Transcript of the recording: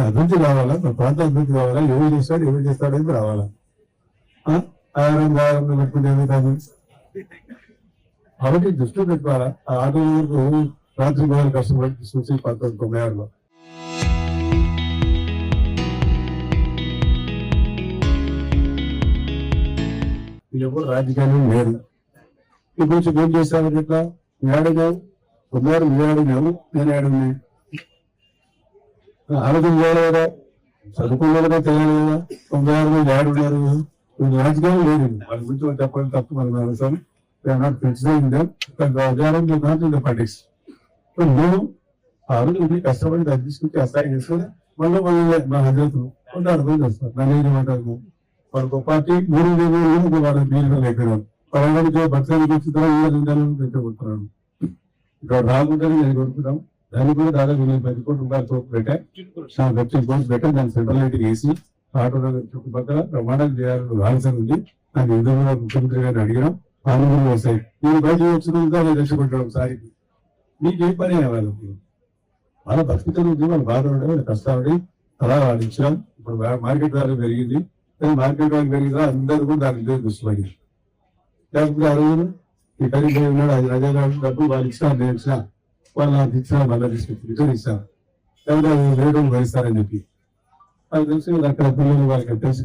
అభివృద్ధి రావాలా, మన ప్రాంత అభివృద్ధి కావాలా, ఎవరు చేస్తాడు అనేది రావాలా. ఆహారం పెట్టుకుంటే కాదు కాబట్టి దృష్టిలో పెట్టుకోవాలా. ఆ ఆటో వరకు రాత్రి బాగా కష్టపడి చూసి 1996లో ఇప్పుడు రాజకీయాలు లేదు. ఇప్పుడు ఏం చేస్తామని ఇట్లా ఏడగా ఉన్నారు, ఏడగారు నేను ఏడుంది ఆలోచన చేయాలి కదా, చదువుకున్న తెలియాలి కదా. 96 ఏడున్నారు రాజకీయాలు లేదు. వాళ్ళ గురించి చెప్పడం తప్పు మనం అవసరం. పార్టీస్ నేను ఆ రోజు ఇది కష్టపడి తీసుకుంటే అసహాయం చేసుకుని మళ్ళీ మా హజరత్ అర్థం చేస్తారు. నన్ను ఏమంటారు వాళ్ళకు పార్టీ 3 వాళ్ళ బీలు లేకపోయినారు. పలానాడికి భక్తానికి వచ్చినాను ఇక్కడ రాకుండానే నేను కొనుక్కున్నాం. దాన్ని కూడా దాదాపు 10 కోట్ల రూపాయలతో పెట్టా, 15 కోట్లు పెట్టా. దాన్ని సెంట్రల్ లైట్ వేసి ఆటో చుట్టుపక్కల ప్రమాణాలు చేయాలని ఆలోచన ఉంది. నాకు ఎదురు ముఖ్యమంత్రి గారిని అడిగినాం. ఆనందం వస్తాయి. నేను బయట వచ్చినందుకు రక్షపెట్టాడు ఒకసారి. నీకేం పని వాళ్ళకి వాళ్ళ బతుకుతుంది, వాళ్ళ బాధపడి వాళ్ళ కష్టాపడి అలా వాళ్ళు ఇచ్చాం. ఇప్పుడు మార్కెట్ వాల్యూ పెరిగింది. మార్కెట్ వాల్యూ పెరిగిందా అందరూ కూడా దాని దృష్టిపడింది. లేకపోతే ఆ రోజు ఈ ఖరీదు ఉన్నాడు, అది రజాగాడు డబ్బులు వాళ్ళు ఇచ్చినా నేను ఇచ్చినా వాళ్ళు నాకు ఇచ్చినా మళ్ళీ తీసుకొచ్చి రిటర్న్ ఇస్తాను. లేకపోతే అది రేటు భరిస్తారని చెప్పి అది తెలిసి అక్కడ పిల్లలు వాళ్ళకి తెలిసి